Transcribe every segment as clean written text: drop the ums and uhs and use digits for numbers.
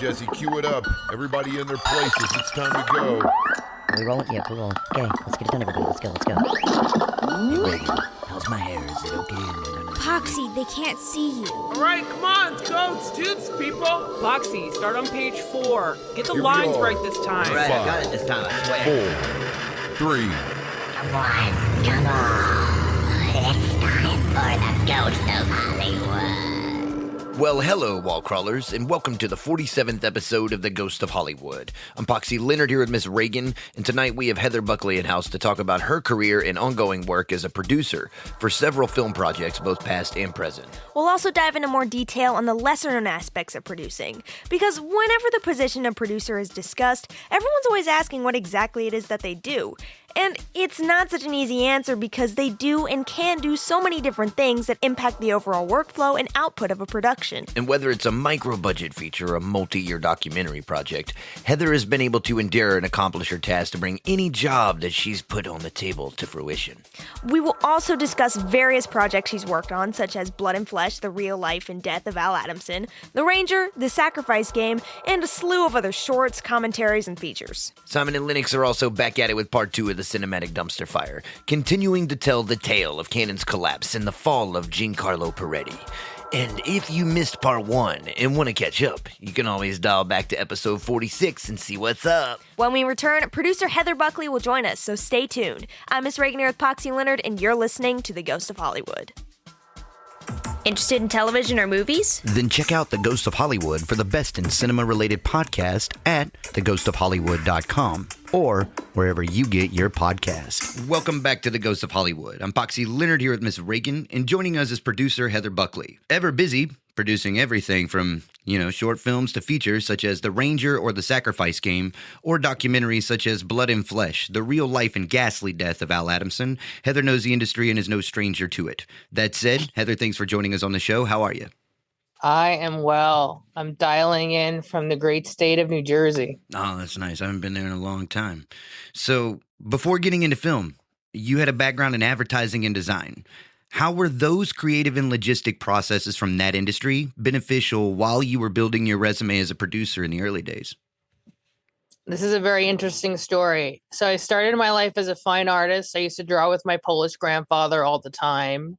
Jesse, cue it up. Everybody in their places. It's time to go. Are we rolling? Yeah, we're rolling. Okay, let's get it done, everybody. Let's go. Hey, Ragan, how's my hair? Is it okay? Poxy, they can't see you. All right, come on, let's go. It's toots, people. Poxy, start on page 4. Get the Here we lines are. right this time. All right, I got 5, it this time, I swear. 4, 3. Come on. It's time for the Ghost of Hollywood. Well, hello, wall crawlers, and welcome to the 47th episode of The Ghost of Hollywood. I'm Poxy Leonard here with Miss Ragan, and tonight we have Heather Buckley in house to talk about her career and ongoing work as a producer for several film projects, both past and present. We'll also dive into more detail on the lesser-known aspects of producing, because whenever the position of producer is discussed, everyone's always asking what exactly it is that they do. And it's not such an easy answer because they do and can do so many different things that impact the overall workflow and output of a production. And whether it's a micro-budget feature or a multi-year documentary project, Heather has been able to endure and accomplish her task to bring any job that she's put on the table to fruition. We will also discuss various projects she's worked on, such as Blood and Flesh, The Real Life and Death of Al Adamson, The Ranger, The Sacrifice Game, and a slew of other shorts, commentaries, and features. Simon and Lennox are also back at it with part 2 of the cinematic dumpster fire, continuing to tell the tale of Canon's collapse and the fall of Giancarlo Peretti. And if you missed part 1 and want to catch up, you can always dial back to episode 46 and see what's up. When we return, producer Heather Buckley will join us, so stay tuned. I'm Miss Reagan here with Poxy Leonard, and you're listening to The Ghost of Hollywood. Interested in television or movies? Then check out The Ghost of Hollywood for the best in cinema-related podcast at theghostofhollywood.com or wherever you get your podcast. Welcome back to The Ghost of Hollywood. I'm Poxy Leonard here with Miss Reagan, and joining us is producer Heather Buckley. Ever busy, producing everything from, short films to features such as The Ranger or The Sacrifice Game, or documentaries such as Blood and Flesh, The Real Life and Ghastly Death of Al Adamson. Heather knows the industry and is no stranger to it. That said, Heather, thanks for joining us on the show. How are you? I am well. I'm dialing in from the great state of New Jersey. Oh, that's nice. I haven't been there in a long time. So, before getting into film, you had a background in advertising and design. How were those creative and logistic processes from that industry beneficial while you were building your resume as a producer in the early days? This is a very interesting story. So I started my life as a fine artist. I used to draw with my Polish grandfather all the time.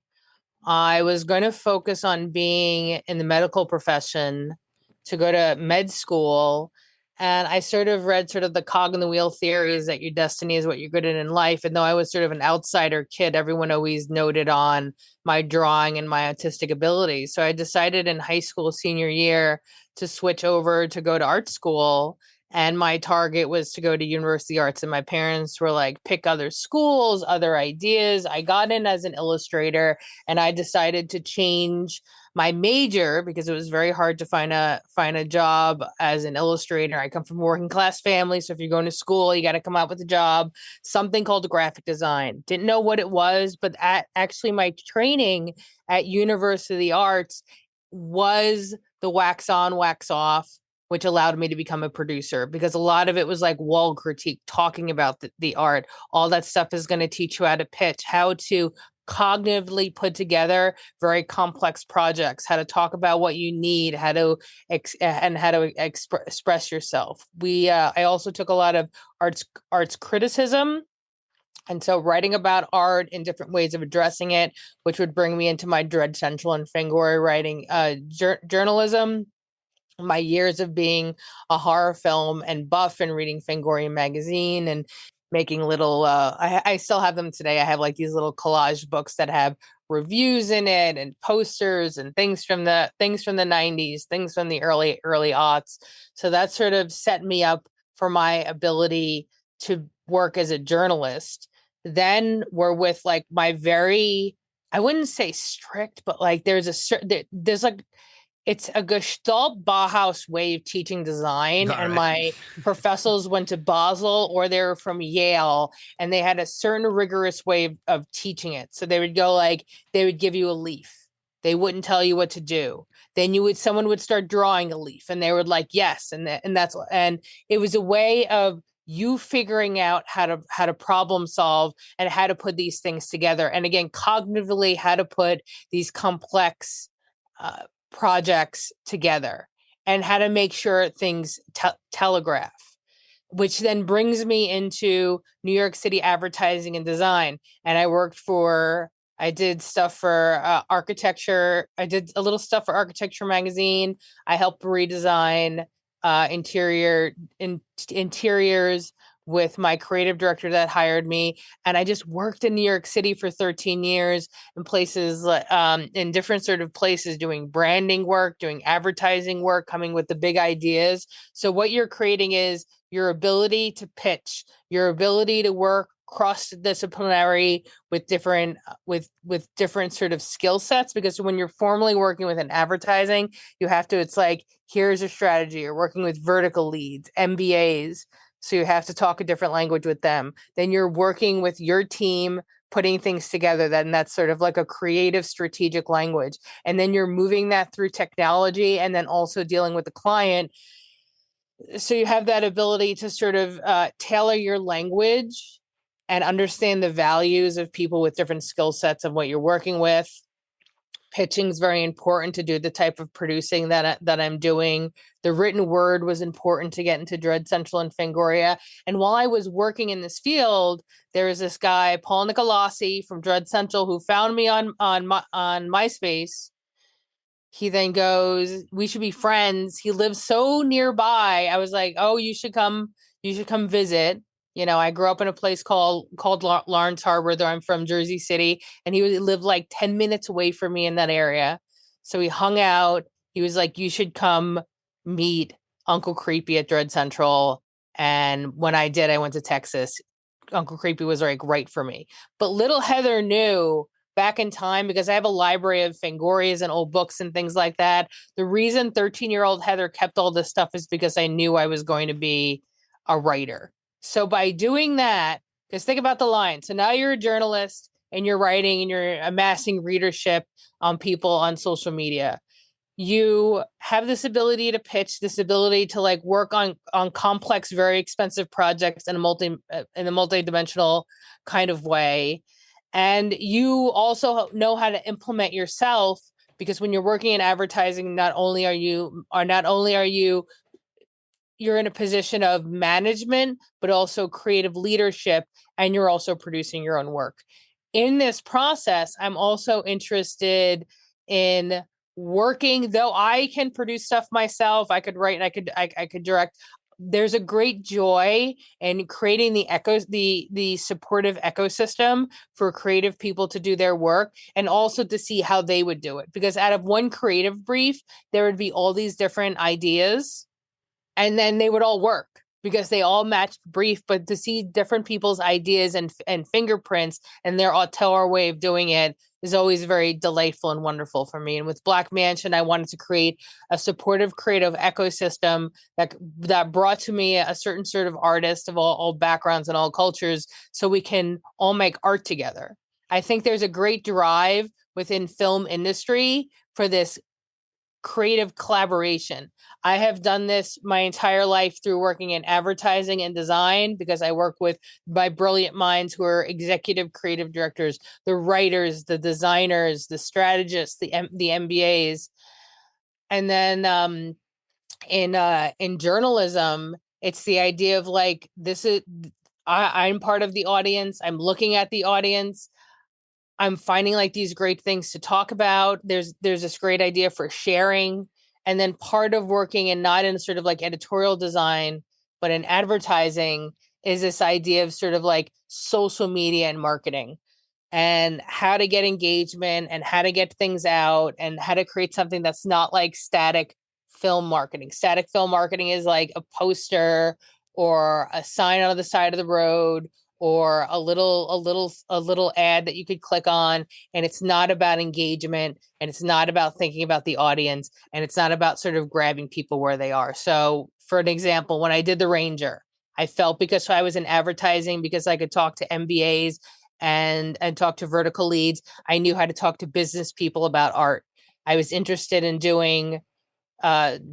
I was going to focus on being in the medical profession to go to med school. And I sort of read the cog in the wheel theories that your destiny is what you're good at in life. And though I was sort of an outsider kid, everyone always noted on my drawing and my artistic ability. So I decided in high school senior year to switch over to go to art school. And my target was to go to University Arts. And my parents were like, pick other schools, other ideas. I got in as an illustrator, and I decided to change my major because it was very hard to find a job as an illustrator. I come from a working class family. So if you're going to school, you got to come out with a job, something called graphic design. Didn't know what it was, but actually my training at University Arts was the wax on, wax off, which allowed me to become a producer because a lot of it was like wall critique, talking about the art. All that stuff is going to teach you how to pitch, how to cognitively put together very complex projects, how to talk about what you need, how to express yourself. I also took a lot of arts criticism. And so writing about art and different ways of addressing it, which would bring me into my Dread Central and Fangoria writing, journalism. My years of being a horror film and buff and reading Fangoria magazine and making little, I still have them today. I have like these little collage books that have reviews in it and posters and things from the 90s, things from the early aughts. So that sort of set me up for my ability to work as a journalist. Then we're with like my very, I wouldn't say strict, but like there's like, it's a Gestalt Bauhaus way of teaching design. All and right. My professors went to Basel or they were from Yale, and they had a certain rigorous way of teaching it. So they would go they would give you a leaf. They wouldn't tell you what to do. Then someone would start drawing a leaf and they would yes. And it was a way of you figuring out how to problem solve and how to put these things together. And again, cognitively, how to put these complex, projects together. and how to make sure things telegraph, which then brings me into New York City advertising and design. And I did stuff for architecture. I did a little stuff for Architecture Magazine. I helped redesign interiors with my creative director that hired me. And I just worked in New York City for 13 years in places, in different sort of places, doing branding work, doing advertising work, coming with the big ideas. So what you're creating is your ability to pitch, your ability to work cross-disciplinary with different sort of skill sets, because when you're formally working with an advertising, you have to, it's like, here's a strategy. You're working with vertical leads, MBAs, so you have to talk a different language with them. Then you're working with your team, putting things together, then that's sort of like a creative strategic language. And then you're moving that through technology and then also dealing with the client. So you have that ability to sort of tailor your language and understand the values of people with different skill sets of what you're working with. Pitching is very important to do the type of producing that I'm doing. The written word was important to get into Dread Central and Fangoria. And while I was working in this field, there was this guy, Paul Nicolasi from Dread Central, who found me on MySpace. He then goes, we should be friends. He lives so nearby. I was like, oh, you should come visit. You know, I grew up in a place called Lawrence Harbor, though I'm from Jersey City, and he lived like 10 minutes away from me in that area. So we hung out. He was like, you should come meet Uncle Creepy at Dread Central. And when I did, I went to Texas. Uncle Creepy was like right for me. But little Heather knew back in time, because I have a library of Fangorias and old books and things like that. The reason 13-year-old Heather kept all this stuff is because I knew I was going to be a writer. So by doing that, because think about the line. So now you're a journalist and you're writing and you're amassing readership on people on social media. You have this ability to pitch, this ability to like work on complex, very expensive projects in a multi-dimensional kind of way. And you also know how to implement yourself, because when you're working in advertising, you're in a position of management, but also creative leadership, and you're also producing your own work. In this process, I'm also interested in working, though I can produce stuff myself, I could write and I could direct. There's a great joy in creating the supportive ecosystem for creative people to do their work, and also to see how they would do it. Because out of one creative brief, there would be all these different ideas, and then they would all work because they all matched brief. But to see different people's ideas and fingerprints and their auteur way of doing it is always very delightful and wonderful for me. And with Black Mansion, I wanted to create a supportive creative ecosystem that brought to me a certain sort of artist of all backgrounds and all cultures, so we can all make art together. I think there's a great drive within film industry for this creative collaboration. I have done this my entire life through working in advertising and design, because I work with my brilliant minds who are executive creative directors, the writers, the designers, the strategists, the MBAs. And then in journalism, it's the idea of like, I'm part of the audience. I'm looking at the audience. I'm finding like these great things to talk about. There's this great idea for sharing. And then part of working, and not in sort of like editorial design, but in advertising, is this idea of sort of like social media and marketing, and how to get engagement and how to get things out and how to create something that's not like static film marketing. Static film marketing is like a poster or a sign on the side of the road, or a little ad that you could click on, and it's not about engagement, and it's not about thinking about the audience, and it's not about sort of grabbing people where they are. So for an example, when I did The Ranger, I felt, because I was in advertising, because I could talk to MBAs and talk to vertical leads, I knew how to talk to business people about art. I was interested in doing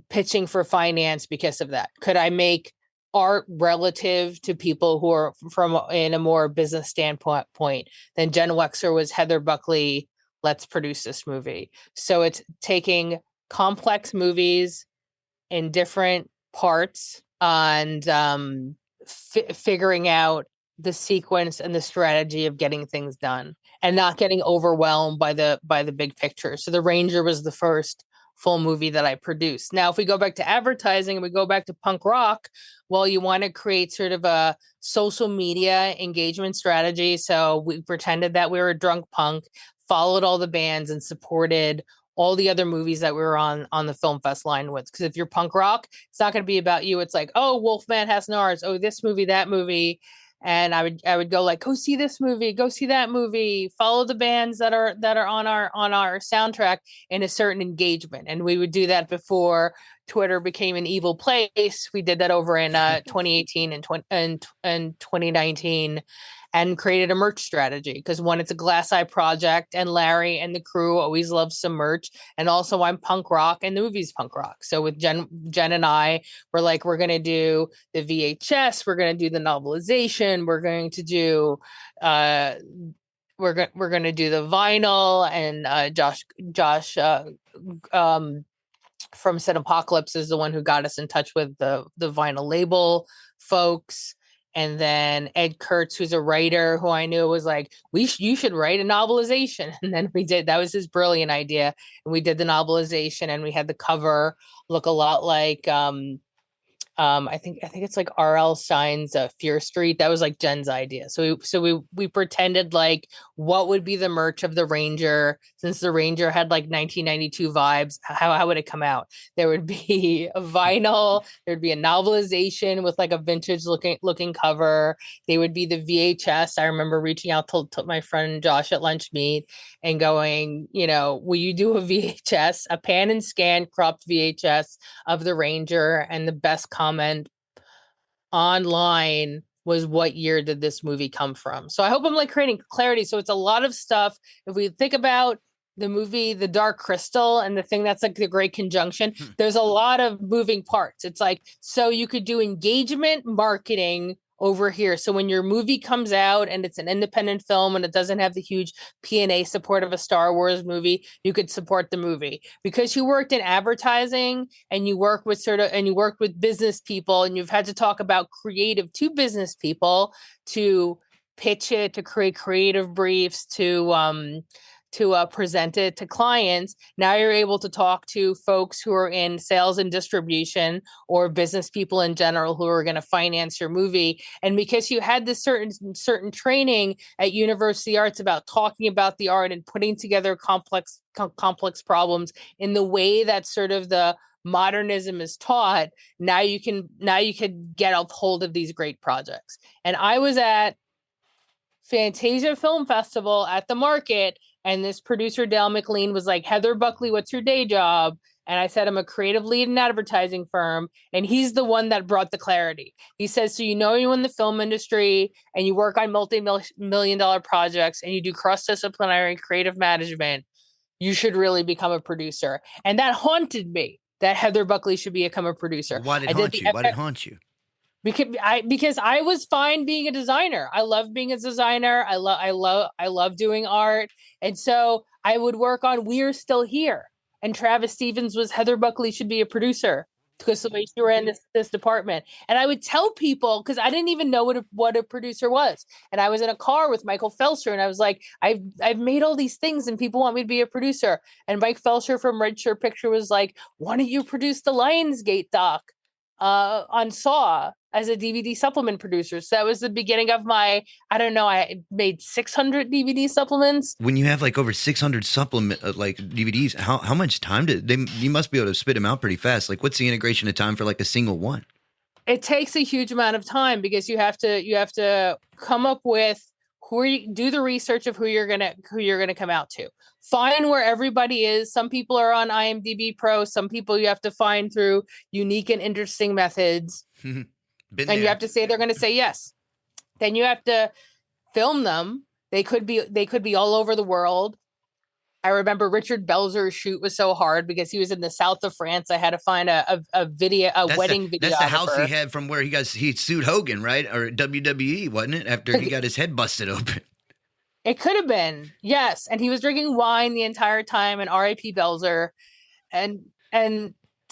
pitching for finance because of that. Could I make art relative to people who are from in a more business standpoint? Then Jen Wexler was Heather Buckley, let's produce this movie. So it's taking complex movies in different parts and figuring out the sequence and the strategy of getting things done and not getting overwhelmed by the big picture. So The Ranger was the first full movie that I produced. Now, if we go back to advertising and we go back to punk rock, well, you want to create sort of a social media engagement strategy. So we pretended that we were drunk punk, followed all the bands, and supported all the other movies that we were on the film fest line with. Because if you're punk rock, it's not going to be about you. It's like, oh, Wolfman Has Nars. Oh, this movie, that movie. And I would go like, go see this movie, go see that movie, follow the bands that are on our soundtrack in a certain engagement. And we would do that before Twitter became an evil place. We did that over in 2018 and 2019 and created a merch strategy. Because one, it's a glass eye project, and Larry and the crew always love some merch. And also I'm punk rock and the movie's punk rock. So with Jen and I, we're like, we're going to do the VHS, we're going to do the novelization, we're going to do we're going to do the vinyl, and Josh from Cinepocalypse is the one who got us in touch with the vinyl label folks. And then Ed Kurtz, who's a writer who I knew, was like, you should write a novelization. And then we did. That was his brilliant idea. And we did the novelization, and we had the cover look a lot like I think it's like R.L. Stein's Fear Street. That was like Jen's idea. So we pretended like what would be the merch of the Ranger, since the Ranger had like 1992 vibes. How would it come out? There would be a vinyl. There'd be a novelization with like a vintage looking cover. They would be the VHS. I remember reaching out to my friend Josh at Lunch Meet and going, will you do a VHS, a pan and scan cropped VHS of the Ranger? And the best comment online was, what year did this movie come from? So I hope I'm like creating clarity. So it's a lot of stuff. If we think about the movie The Dark Crystal and the thing that's like the great conjunction, there's a lot of moving parts. It's like, so you could do engagement marketing over here. So when your movie comes out and it's an independent film and it doesn't have the huge P&A support of a Star Wars movie, you could support the movie. Because you worked in advertising and you work with business people, and you've had to talk about creative to business people to pitch it, to create creative briefs, to present it to clients. Now you're able to talk to folks who are in sales and distribution, or business people in general who are going to finance your movie. And because you had this certain training at University Arts about talking about the art and putting together complex problems in the way that sort of the modernism is taught, now you can get a hold of these great projects. And I was at Fantasia Film Festival at the Market, and this producer, Dale McLean, was like, Heather Buckley, what's your day job? And I said, I'm a creative lead in an advertising firm. And he's the one that brought the clarity. He says, so you're in the film industry and you work on multi-million-dollar projects and you do cross-disciplinary creative management, you should really become a producer. And that haunted me, that Heather Buckley should become a producer. Why did it haunt you? Because I was fine being a designer. I love being a designer. I love doing art. And so I would work on We're Still Here. And Travis Stevens was, Heather Buckley should be a producer because the way she ran this department. And I would tell people, because I didn't even know what a producer was. And I was in a car with Michael Felsher, and I was like, I've made all these things and people want me to be a producer. And Mike Felsher from Red Shirt Picture was like, why don't you produce the Lionsgate doc on Saw as a DVD supplement producer? So that was the beginning of my, I made 600 DVD supplements. When you have like over 600 supplement like DVDs, how much time you must be able to spit them out pretty fast. Like, what's the integration of time for like a single one? It takes a huge amount of time because you have to come up with do the research of who you're gonna come out to. Find where everybody is. Some people are on IMDb Pro. Some people you have to find through unique and interesting methods. You have to say they're going to say yes. Then you have to film them. They could be all over the world. I remember Richard Belzer's shoot was so hard because he was in the south of France. I had to find a wedding video. That's the house he had from where he sued Hogan, right? Or WWE, wasn't it? After he got his head busted open. It could have been, yes. And he was drinking wine the entire time. And R.I.P. Belzer, and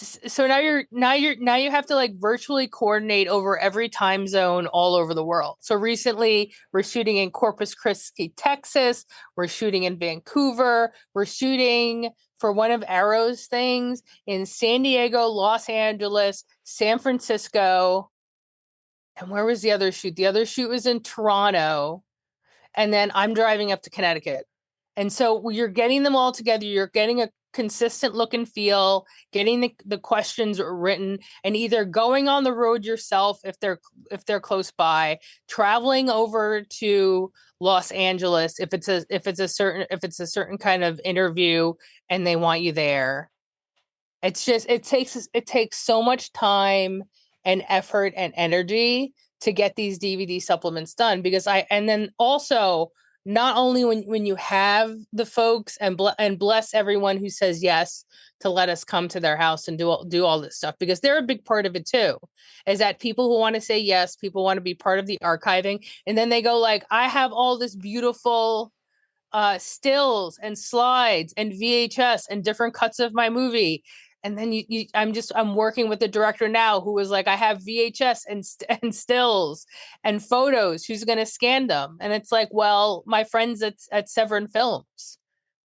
So now you have to like virtually coordinate over every time zone all over the world. So recently we're shooting in Corpus Christi, Texas. We're shooting in Vancouver. We're shooting for one of Arrow's things in San Diego, Los Angeles, San Francisco. And where was the other shoot? The other shoot was in Toronto. And then I'm driving up to Connecticut. And so you're getting them all together. You're getting a consistent look and feel, getting the questions written, and either going on the road yourself if they're close by, traveling over to Los Angeles if it's a certain kind of interview and they want you there. It's just it takes so much time and effort and energy to get these DVD supplements done, because and then also not only when you have the folks and bless everyone who says yes to let us come to their house and do all this stuff, because they're a big part of it too, is that people who want to say yes, people want to be part of the archiving, and then they go like, I have all this beautiful stills and slides and VHS and different cuts of my movie. And then I'm working with the director now who was like, I have VHS and stills and photos. Who's going to scan them? And it's like, well, my friends at Severin Films,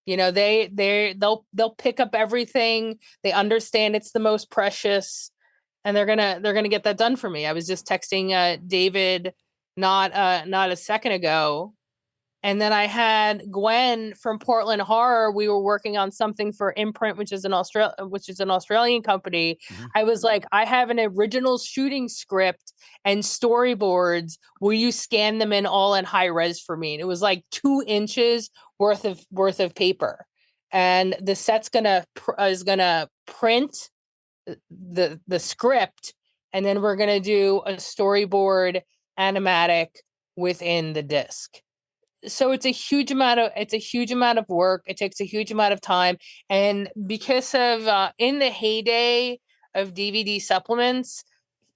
you know, they'll pick up everything. They understand it's the most precious, and they're gonna get that done for me. I was just texting David not a second ago. And then I had Gwen from Portland Horror. We were working on something for Imprint, which is an Australian company. Mm-hmm. I was like, I have an original shooting script and storyboards. Will you scan them in all in high res for me? And it was like 2 inches worth of paper. And the set's is gonna print the script, and then we're gonna do a storyboard animatic within the disc. So it's a huge amount of work. It takes a huge amount of time. And because of in the heyday of DVD supplements,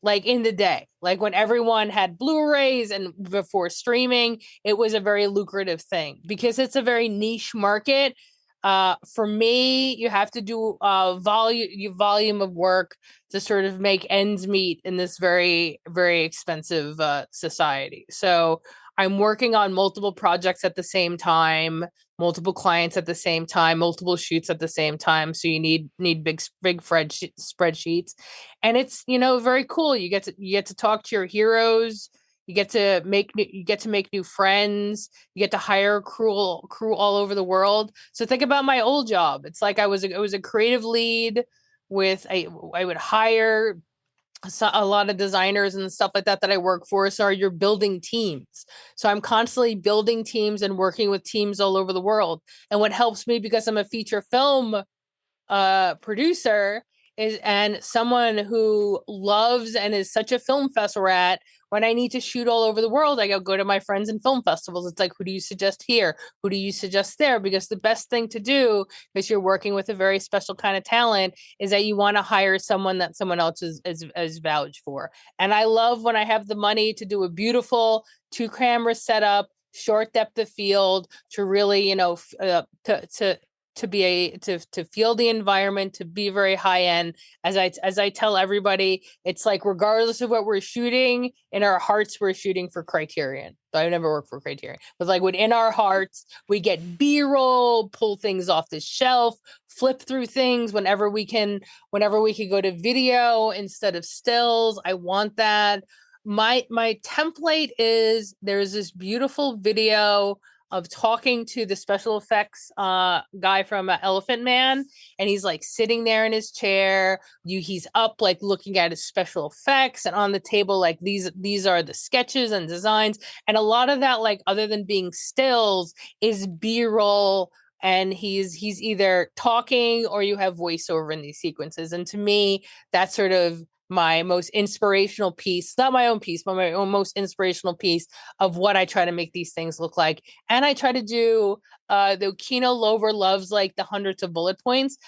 like in the day, like when everyone had Blu-rays and before streaming, it was a very lucrative thing because it's a very niche market. For me, you have to do volume of work to sort of make ends meet in this very, very expensive society. So I'm working on multiple projects at the same time, multiple clients at the same time, multiple shoots at the same time. So you need big spreadsheets, and it's, you know, very cool. You get to talk to your heroes. You get to make new friends. You get to hire crew all over the world. So think about my old job. It's like I was a creative lead I would hire a lot of designers and stuff like that I work for. So you're building teams. So I'm constantly building teams and working with teams all over the world. And what helps me, because I'm a feature film producer, and someone who loves and is such a film festival rat, when I need to shoot all over the world, I go to my friends in film festivals. It's like, who do you suggest here? Who do you suggest there? Because the best thing to do, because you're working with a very special kind of talent, is that you want to hire someone that someone else is vouched for. And I love when I have the money to do a beautiful 2-camera setup, short depth of field, to really, you know, to feel the environment, to be very high end. As I tell everybody, it's like, regardless of what we're shooting, in our hearts we're shooting for Criterion. I never worked for Criterion, but like within our hearts, we get B-roll, pull things off the shelf, flip through things whenever we can go to video instead of stills. I want that. My template is, there's this beautiful video of talking to the special effects guy from Elephant Man, and he's like sitting there in his chair. He's up like looking at his special effects, and on the table like these are the sketches and designs, and a lot of that, like, other than being stills, is B-roll, and he's either talking or you have voiceover in these sequences. And to me, that's sort of my most inspirational piece, not my own piece, but my own most inspirational piece of what I try to make these things look like. And I try to do, the Kino Lover loves like the hundreds of bullet points.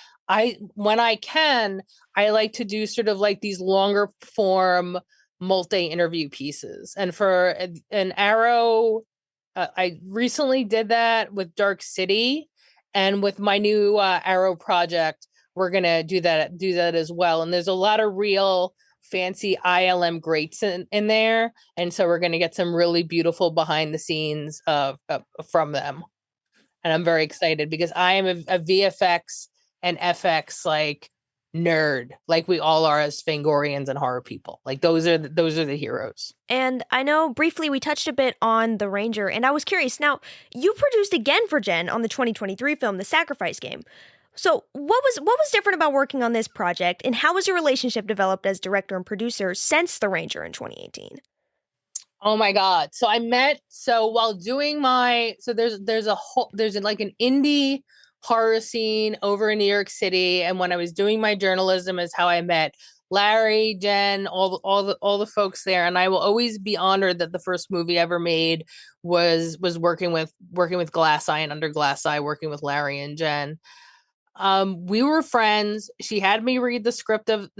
When I can, I like to do sort of like these longer form multi-interview pieces. And for an Arrow, I recently did that with Dark City, and with my new Arrow project, we're gonna do that as well. And there's a lot of real fancy ILM greats in there, and so we're gonna get some really beautiful behind the scenes from them. And I'm very excited because I am a VFX and FX like nerd, like we all are as Fangorians and horror people. Like those are the heroes. And I know briefly we touched a bit on The Ranger, and I was curious. Now, you produced again for Jen on the 2023 film, The Sacrifice Game. So what was different about working on this project, and how has your relationship developed as director and producer since The Ranger in 2018? Oh my God. So while doing there's like an indie horror scene over in New York City. And when I was doing my journalism is how I met Larry, Jen, all the folks there. And I will always be honored that the first movie I ever made was working with Glass Eye and Under Glass Eye, working with Larry and Jen. We were friends. She had me read the script of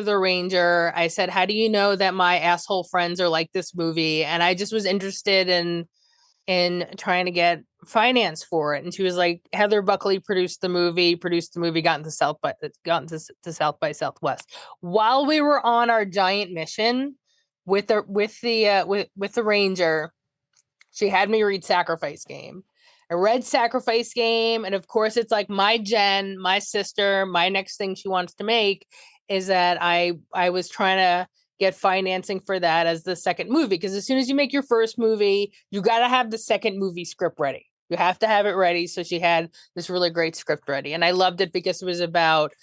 The Ranger. I said, "How do you know that my asshole friends are like this movie?" And I just was interested in trying to get finance for it. And she was like, "Heather Buckley produced the movie, got into South by Southwest." While we were on our giant mission with the Ranger, she had me read Sacrifice Game. I read Sacrifice Game, and of course, it's like my Jen, my sister, my next thing she wants to make is that I was trying to get financing for that as the second movie, because as soon as you make your first movie, you got to have the second movie script ready. You have to have it ready. So she had this really great script ready, and I loved it because it was about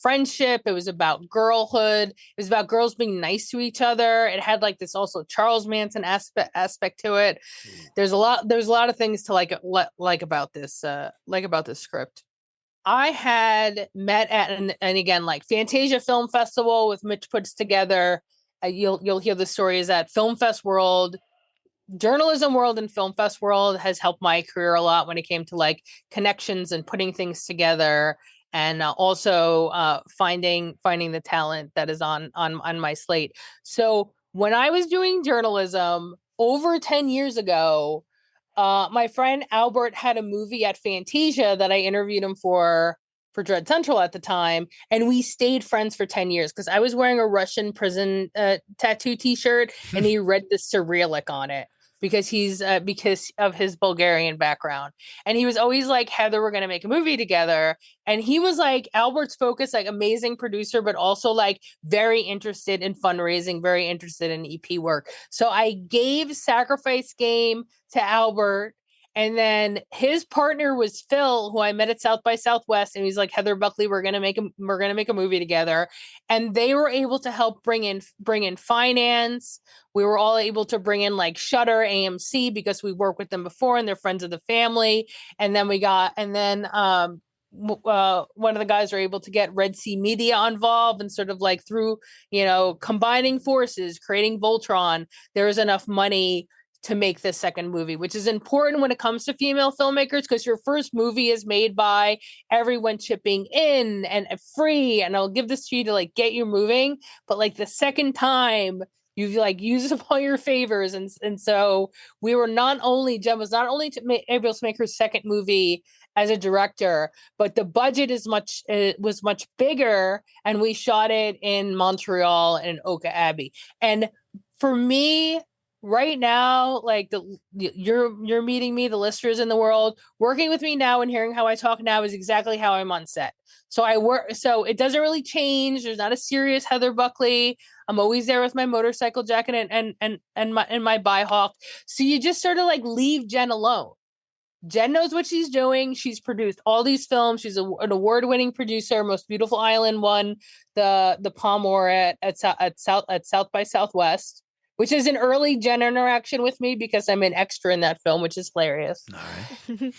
friendship. It was about girlhood. It was about girls being nice to each other. It had like this also Charles Manson aspect to it. There's a lot of things to like about this script. I had met at and again, like Fantasia Film Festival with Mitch puts together. You'll hear the stories at Film Fest World. Journalism World and Film Fest World has helped my career a lot when it came to like connections and putting things together. And also finding the talent that is on my slate. So when I was doing journalism over 10 years ago, my friend Albert had a movie at Fantasia that I interviewed him for Dread Central at the time, and we stayed friends for 10 years because I was wearing a Russian prison tattoo T-shirt, and he read the Cyrillic on it. Because because of his Bulgarian background. And he was always like, "Heather, we're going to make a movie together." And he was like Albert's focus, like amazing producer, but also like very interested in fundraising, very interested in EP work. So I gave Sacrifice Game to Albert. And then his partner was Phil, who I met at South by Southwest, and he's like, "Heather Buckley, we're gonna make a movie together." And they were able to help bring in finance. We were all able to bring in like Shudder, AMC, because we worked with them before, and they're friends of the family. And then one of the guys were able to get Red Sea Media involved, and sort of like through combining forces, creating Voltron, there was enough money to make this second movie, which is important when it comes to female filmmakers, because your first movie is made by everyone chipping in and free, and I'll give this to you to like get you moving. But like the second time, you've like used up all your favors, and so Jen was not only able to make her second movie as a director, but the budget was much bigger, and we shot it in Montreal and Oka Abbey. And for me, right now, like you're meeting me, the listeners in the world, working with me now and hearing how I talk now is exactly how I'm on set. So it doesn't really change. There's not a serious Heather Buckley. I'm always there with my motorcycle jacket and my Byhawk. So you just sort of like leave Jen alone. Jen knows what she's doing. She's produced all these films. She's an award-winning producer. Most Beautiful Island won the Palm d'Or at South by Southwest, which is an early Jen interaction with me because I'm an extra in that film, which is hilarious. All right.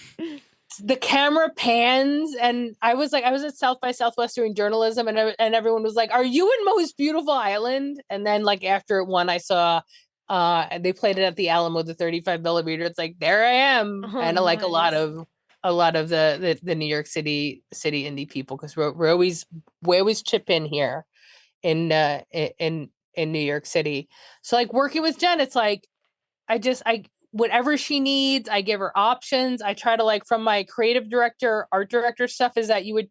The camera pans, and I was at South by Southwest doing journalism, and everyone was like, "Are you in Most Beautiful Island?" And then like after it won, I saw they played it at the Alamo, the 35 millimeter. It's like, there I am. And Nice. like a lot of the New York City indie people, because we always chip in here in New York City. So like working with Jen, it's like whatever she needs, I give her options. I try to, like, from my creative director, art director stuff, is that it would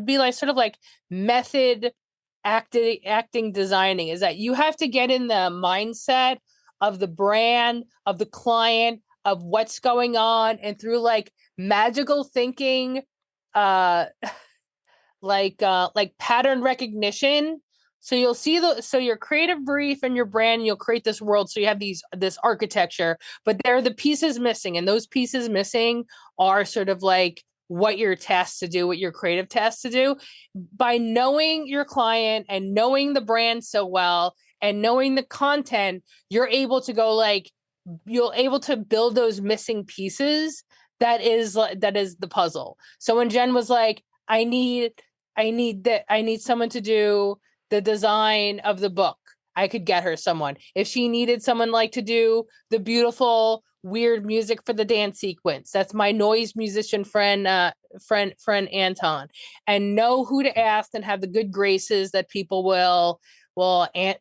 be like sort of like method acting designing, is that you have to get in the mindset of the brand, of the client, of what's going on, and through like magical thinking, like pattern recognition. So you'll see so your creative brief and your brand, you'll create this world. So you have this architecture, but there are the pieces missing, and those pieces missing are sort of like what you're tasked to do, what your creative tasked to do. By knowing your client and knowing the brand so well and knowing the content, you're able to build those missing pieces. That is the puzzle. So when Jen was like, I need someone to do the design of the book, I could get her someone. If she needed someone like to do the beautiful weird music for the dance sequence, that's my noise musician friend Anton, and know who to ask and have the good graces that people will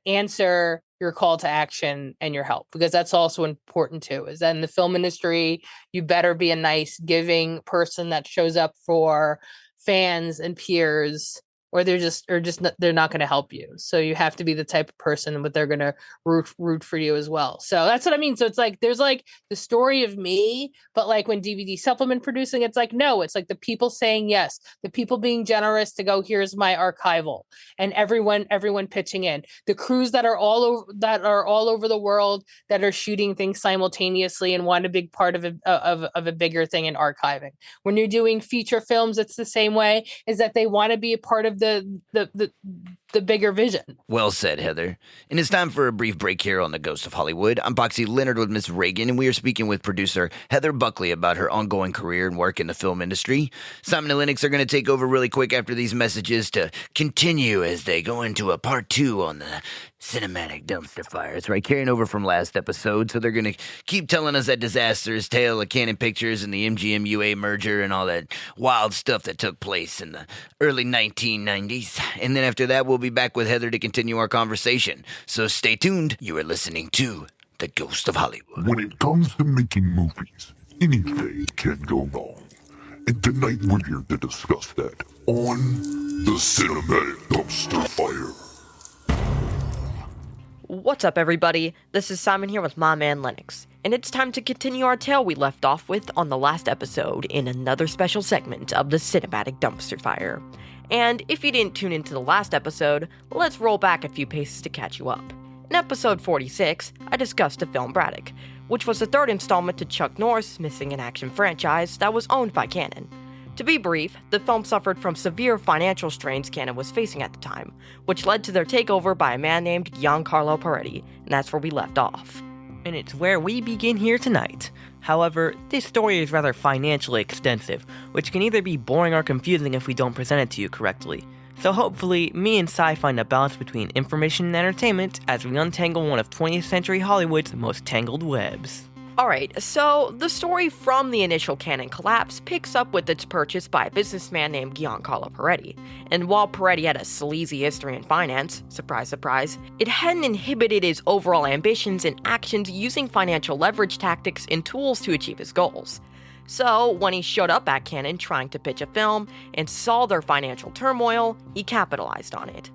answer your call to action and your help, because that's also important too, is that in the film industry, you better be a nice, giving person that shows up for fans and peers, or they're not going to help you. So you have to be the type of person, but they're going to root for you as well. So that's what I mean. So it's like, there's like the story of me, but like when DVD supplement producing, it's like, no, it's like the people saying yes, the people being generous to go, here's my archival, and everyone pitching in, the crews that are all over the world that are shooting things simultaneously and want a big part of a bigger thing in archiving. When you're doing feature films, it's the same way, is that they want to be a part of the bigger vision. Well said, Heather. And it's time for a brief break here on The Ghost of Hollywood. I'm Poxy Leonard with Miss Ragan, and we are speaking with producer Heather Buckley about her ongoing career and work in the film industry. Simon and Lennox are going to take over really quick after these messages to continue as they go into a part 2 on the cinematic dumpster fires, right? Carrying over from last episode. So they're going to keep telling us that disastrous tale of Canon Pictures and the MGM-UA merger and all that wild stuff that took place in the early 1990s. And then after that, we'll be back with Heather to continue our conversation. So stay tuned. You are listening to The Ghost of Hollywood. When it comes to making movies, anything can go wrong. And tonight we're here to discuss that on the Cinematic Dumpster Fire. What's up, everybody? This is Simon here with my man Lennox, and it's time to continue our tale we left off with on the last episode in another special segment of the Cinematic Dumpster Fire. And if you didn't tune into the last episode, let's roll back a few paces to catch you up. In episode 46, I discussed the film Braddock, which was the third installment to Chuck Norris' Missing in Action franchise that was owned by Canon. To be brief, the film suffered from severe financial strains Canon was facing at the time, which led to their takeover by a man named Giancarlo Peretti, and that's where we left off. And it's where we begin here tonight. However, this story is rather financially extensive, which can either be boring or confusing if we don't present it to you correctly. So hopefully, me and Cy find a balance between information and entertainment as we untangle one of 20th century Hollywood's most tangled webs. Alright, so the story from the initial Canon collapse picks up with its purchase by a businessman named Giancarlo Peretti. And while Peretti had a sleazy history in finance, surprise surprise, it hadn't inhibited his overall ambitions and actions using financial leverage tactics and tools to achieve his goals. So, when he showed up at Canon trying to pitch a film and saw their financial turmoil, he capitalized on it.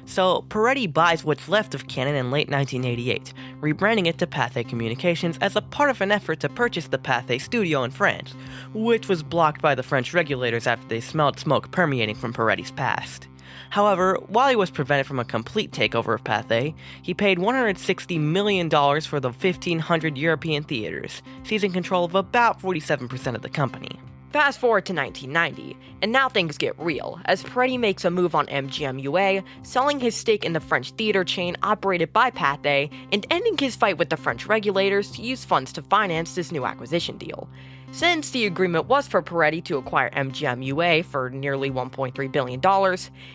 So, Peretti buys what's left of Canon in late 1988, rebranding it to Pathé Communications as a part of an effort to purchase the Pathé studio in France, which was blocked by the French regulators after they smelled smoke permeating from Peretti's past. However, while he was prevented from a complete takeover of Pathé, he paid $160 million for the 1,500 European theaters, seizing control of about 47% of the company. Fast forward to 1990, and now things get real, as Peretti makes a move on MGM-UA, selling his stake in the French theater chain operated by Pathé, and ending his fight with the French regulators to use funds to finance this new acquisition deal. Since the agreement was for Peretti to acquire MGM-UA for nearly $1.3 billion,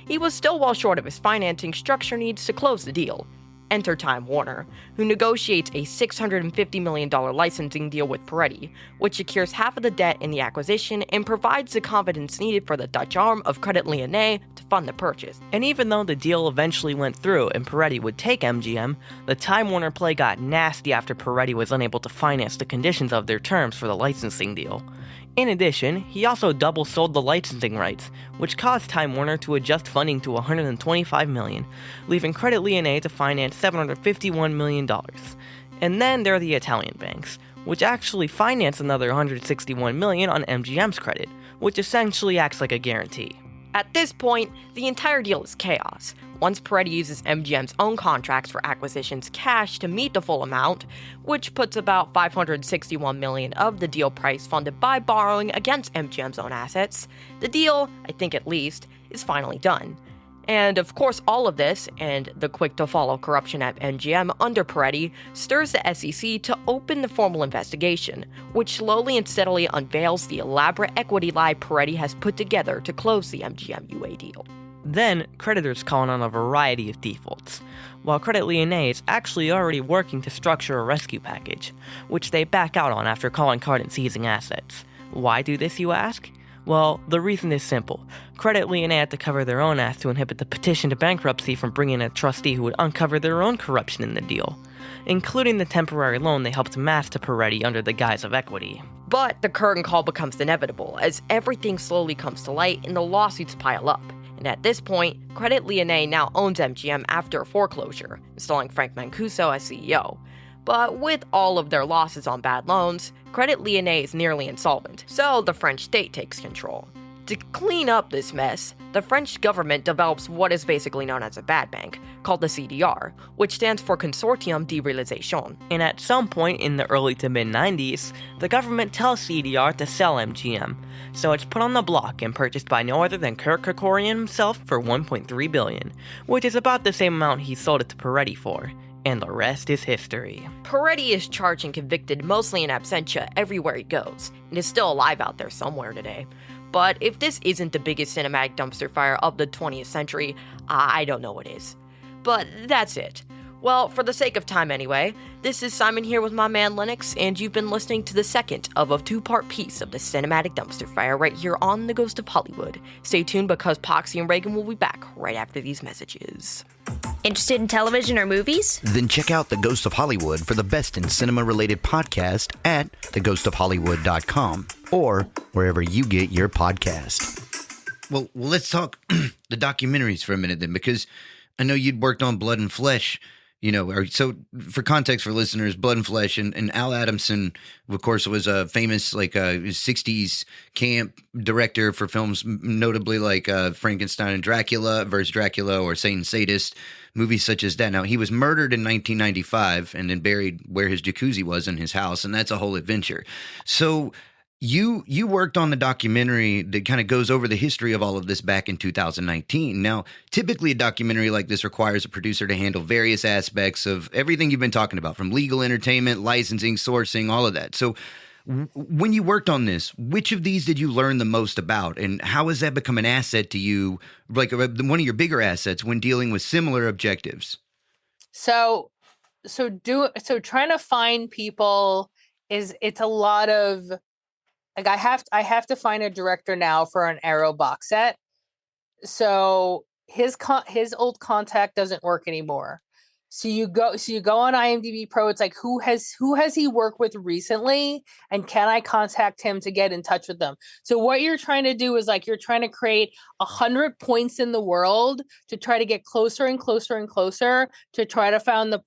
he was still well short of his financing structure needs to close the deal. enter Time Warner, who negotiates a $650 million licensing deal with Peretti, which secures half of the debt in the acquisition and provides the confidence needed for the Dutch arm of Credit Lyonnais to fund the purchase. And even though the deal eventually went through and Peretti would take MGM, the Time Warner play got nasty after Peretti was unable to finance the conditions of their terms for the licensing deal. In addition, he also double sold the licensing rights, which caused Time Warner to adjust funding to $125 million, leaving Credit Lyonnais to finance $751 million. And then there are the Italian banks, which actually finance another $161 million on MGM's credit, which essentially acts like a guarantee. At this point, the entire deal is chaos. Once Peretti uses MGM's own contracts for acquisitions cash to meet the full amount, which puts about $561 million of the deal price funded by borrowing against MGM's own assets, the deal, I think at least, is finally done. And of course, all of this, and the quick-to-follow corruption at MGM under Peretti, stirs the SEC to open the formal investigation, which slowly and steadily unveils the elaborate equity lie Peretti has put together to close the MGM UA deal. Then, creditors call on a variety of defaults, while Credit Lyonnais is actually already working to structure a rescue package, which they back out on after calling card and seizing assets. Why do this, you ask? Well, the reason is simple. Credit Lyonnais had to cover their own ass to inhibit the petition to bankruptcy from bringing in a trustee who would uncover their own corruption in the deal, including the temporary loan they helped mass to Peretti under the guise of equity. But the curtain call becomes inevitable as everything slowly comes to light and the lawsuits pile up. And at this point, Credit Lyonnais now owns MGM after a foreclosure, installing Frank Mancuso as CEO. But with all of their losses on bad loans, Credit Lyonnais is nearly insolvent, so the French state takes control. To clean up this mess, the French government develops what is basically known as a bad bank, called the CDR, which stands for Consortium de Realisation. And at some point in the early to mid-90s, the government tells CDR to sell MGM, so it's put on the block and purchased by no other than Kirk Kerkorian himself for $1.3 billion, which is about the same amount he sold it to Peretti for. And the rest is history. Peretti is charged and convicted mostly in absentia everywhere he goes, and is still alive out there somewhere today. But if this isn't the biggest cinematic dumpster fire of the 20th century, I don't know what is. But that's it. Well, for the sake of time anyway, this is Simon here with my man Lennox, and you've been listening to the second of a two-part piece of the cinematic dumpster fire right here on The Ghost of Hollywood. Stay tuned because Poxy and Ragan will be back right after these messages. Interested in television or movies? Then check out The Ghost of Hollywood for the best in cinema-related podcast at theghostofhollywood.com or wherever you get your podcast. Well, let's talk the documentaries for a minute then, because I know you'd worked on Blood and Flesh, so for context for listeners, Blood and Flesh and Al Adamson, of course, was a famous 60s camp director for films, notably like Frankenstein and Dracula versus Dracula or Satan Sadist, movies such as that. Now, he was murdered in 1995 and then buried where his jacuzzi was in his house, and that's a whole adventure. So You worked on the documentary that kind of goes over the history of all of this back in 2019. Now, typically a documentary like this requires a producer to handle various aspects of everything you've been talking about, from legal entertainment, licensing, sourcing, all of that. So when you worked on this, which of these did you learn the most about, and how has that become an asset to you, like one of your bigger assets when dealing with similar objectives? So trying to find people it's a lot of, like, I have to find a director now for an Arrow box set. So his old contact doesn't work anymore. So you go on IMDb Pro. It's like, who has he worked with recently, and can I contact him to get in touch with them? So what you're trying to do is, like, you're trying to create 100 points in the world to try to get closer and closer and closer to try to find the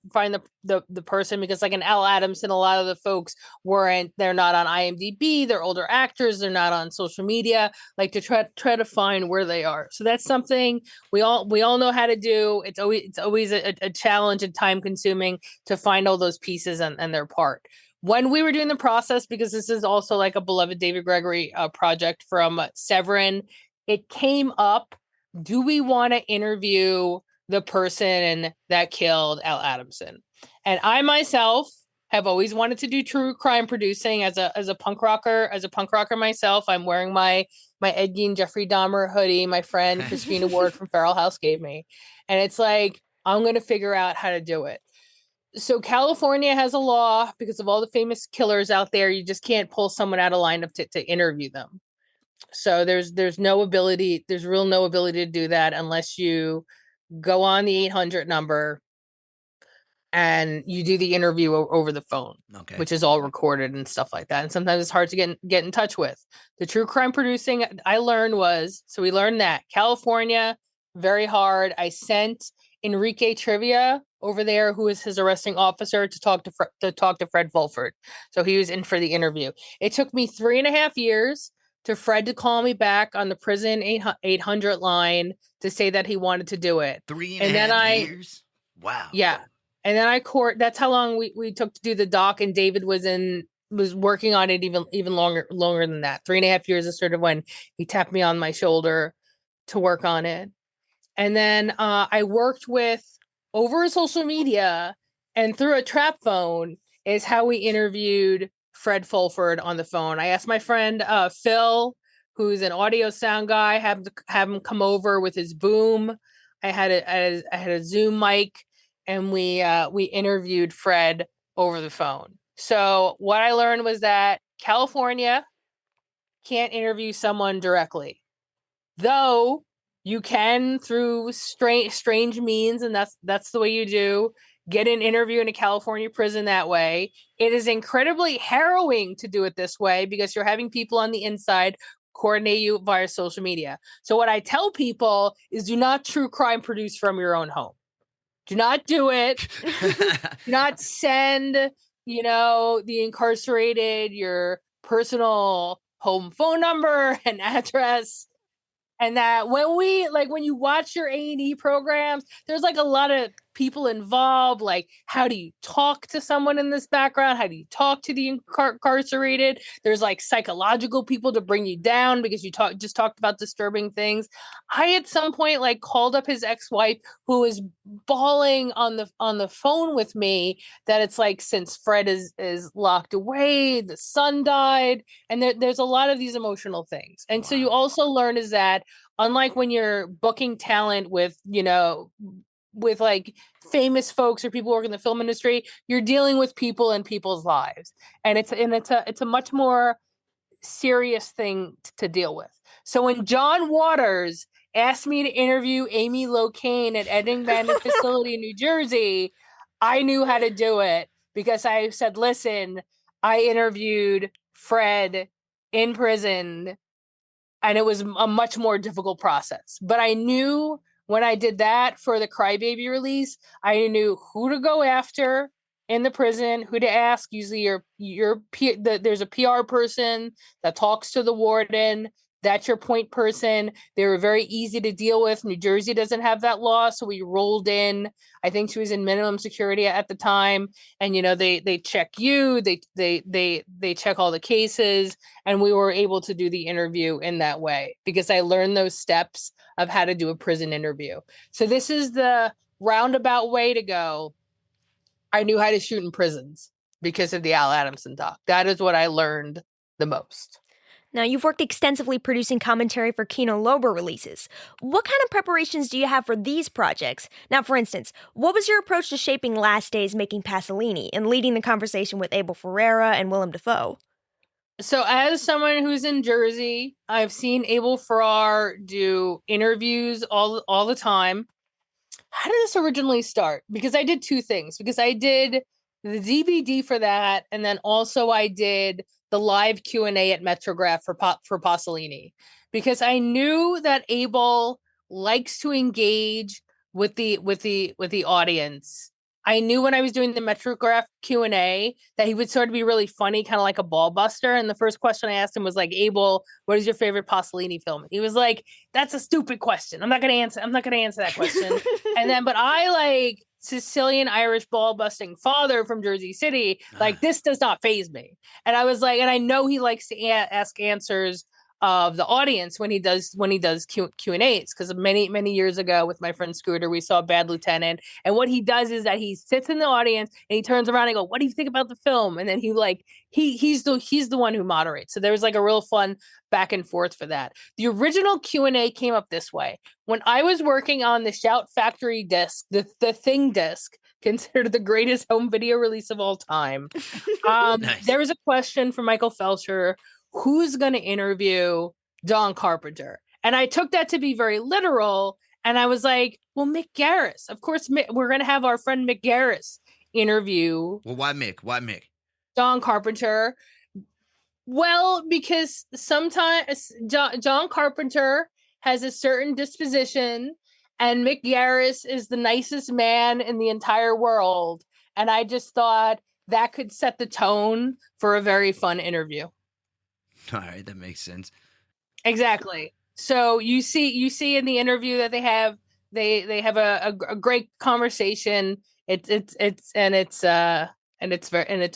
person, because like in Al Adamson, a lot of the folks they're not on IMDb, they're older actors, they're not on social media, like to try to find where they are. So that's something we all know how to do. It's always a challenge and time consuming to find all those pieces and their part. When we were doing the process, because this is also like a beloved David Gregory project from Severin, it came up, do we want to interview the person that killed Al Adamson? And I myself have always wanted to do true crime producing as a punk rocker. As a punk rocker myself, I'm wearing my Ed Gein Jeffrey Dahmer hoodie my friend Christina Ward from Feral House gave me. And it's like, I'm going to figure out how to do it. So California has a law because of all the famous killers out there. You just can't pull someone out of lineup to interview them. So there's no ability to do that unless you go on the 800 number and you do the interview over the phone, which is all recorded and stuff like that. And sometimes it's hard to get in touch with. The true crime producing I learned we learned that California, very hard. I sent Enrique Trivia over there, who is his arresting officer, to talk to Fred Fulford. So he was in for the interview. It took me 3.5 years to Fred to call me back on the prison 800 line to say that he wanted to do it. 3.5 years? Wow. Yeah. And then that's how long we took to do the doc, and David was working on it even longer than that. 3.5 years is sort of when he tapped me on my shoulder to work on it. And then I worked with over social media and through a trap phone is how we interviewed Fred Fulford on the phone. I asked my friend Phil, who's an audio sound guy, have him come over with his boom. I had a Zoom mic, and we interviewed Fred over the phone. So what I learned was that California can't interview someone directly, though you can through strange means, and that's the way you do get an interview in a California prison that way. It is incredibly harrowing to do it this way because you're having people on the inside coordinate you via social media. So what I tell people is do not true crime produce from your own home. Do not do it. Do not send, the incarcerated your personal home phone number and address. And that when you watch your A&E programs, there's like a lot of people involved. Like, how do you talk to someone in this background? How do you talk to the incarcerated? There's like psychological people to bring you down because you just talked about disturbing things. I at some point like called up his ex-wife, who was bawling on the phone with me that it's like, since Fred is locked away, the son died, and there's a lot of these emotional things. And so you also learn is that unlike when you're booking talent with like famous folks or people working in the film industry, you're dealing with people and people's lives, and it's a much more serious thing to deal with. So when John Waters asked me to interview Amy Locane at Editing Bandit Facility in New Jersey, I knew how to do it because I said, listen, I interviewed Fred in prison, and it was a much more difficult process. But I knew when I did that for the Crybaby release, I knew who to go after in the prison, who to ask. Usually there's a PR person that talks to the warden. That's your point person. They were very easy to deal with. New Jersey doesn't have that law, so we rolled in. I think she was in minimum security at the time, and they check you. They check all the cases, and we were able to do the interview in that way because I learned those steps of how to do a prison interview. So this is the roundabout way to go. I knew how to shoot in prisons because of the Al Adamson doc. That is what I learned the most. Now, you've worked extensively producing commentary for Kino Lorber releases. What kind of preparations do you have for these projects? Now, for instance, what was your approach to shaping Last Days Making Pasolini and leading the conversation with Abel Ferrara and Willem Dafoe? So as someone who's in Jersey, I've seen Abel Ferrara do interviews all the time. How did this originally start? Because I did two things. Because I did the DVD for that, and then also I did the live Q&A at Metrograph for Pasolini, because I knew that Abel likes to engage with the audience. I knew when I was doing the Metrograph Q&A that he would sort of be really funny, kind of like a ball buster. And the first question I asked him was like, Abel, what is your favorite Pasolini film? He was like, that's a stupid question. I'm not going to answer that question. But I like Sicilian Irish ball busting father from Jersey City. Like, this does not faze me. And I was like, and I know he likes to ask answers of the audience when he does Q&As, because many years ago with my friend Scooter, we saw Bad Lieutenant, and what he does is that he sits in the audience and he turns around and go, what do you think about the film? And then he's the one who moderates. So there's like a real fun back and forth for that. The original Q&A came up this way. When I was working on the Shout Factory disc, the Thing disc, considered the greatest home video release of all time, Nice. there was a question from Michael Felcher, who's going to interview Don Carpenter? And I took that to be very literal. And I was like, well, Mick Garris. Of course, we're going to have our friend Mick Garris interview. Well, why Mick? Why Mick? Don Carpenter. Well, because sometimes John Carpenter has a certain disposition, and Mick Garris is the nicest man in the entire world. And I just thought that could set the tone for a very fun interview. All right, that makes sense. Exactly. So you see in the interview that they have a great conversation. It's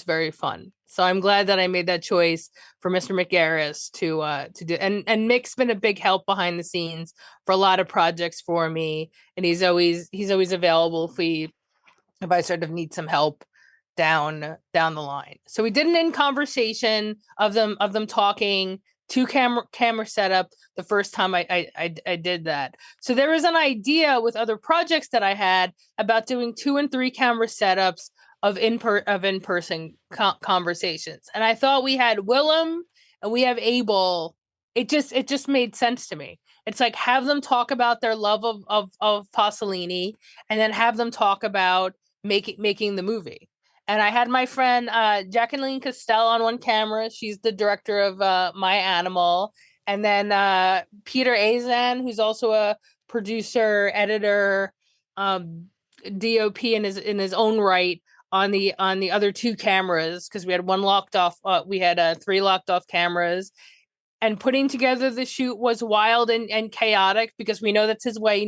very fun. So I'm glad that I made that choice for Mr. McGarris to do. And Mick's been a big help behind the scenes for a lot of projects for me, and he's always available if I sort of need some help down the line. So we did an in conversation of them talking, 2 camera setup the first time I did that. So there was an idea with other projects that I had about doing 2 and 3 camera setups of in-person conversations. And I thought we had Willem and we have Abel. It just made sense to me. It's like, have them talk about their love of Pasolini, and then have them talk about making the movie. And I had my friend Jacqueline Castell on one camera. She's the director of My Animal. And then Peter Azan, who's also a producer, editor, DOP in his own right, on the other 2 cameras, because we had one locked off. We had 3 locked off cameras. And putting together the shoot was wild and chaotic, because we know that's his way. He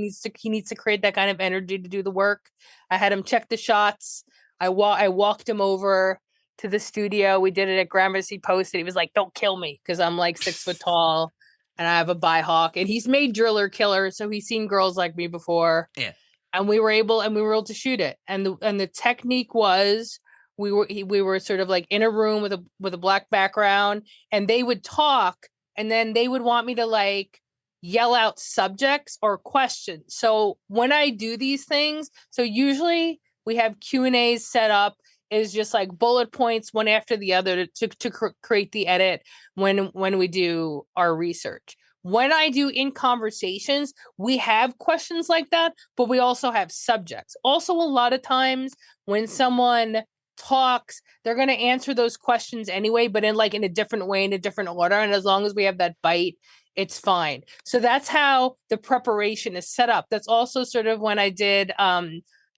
needs to create that kind of energy to do the work. I had him check the shots. I walked him over to the studio. We did it at Gramercy Post, and he was like, "Don't kill me," because I'm like 6 foot tall and I have a Bi-Hawk, and he's made Driller Killer, so he's seen Girls Like Me before. Yeah. And we were able to shoot it. And the technique was, we were sort of like in a room with a black background, and they would talk, and then they would want me to like yell out subjects or questions. So when I do these things, so usually we have Q&As set up is just like bullet points, one after the other, to create the edit when we do our research. When I do in conversations, we have questions like that, but we also have subjects. Also, a lot of times when someone talks, they're going to answer those questions anyway, but in a different way, in a different order. And as long as we have that bite, it's fine. So that's how the preparation is set up. That's also sort of when I did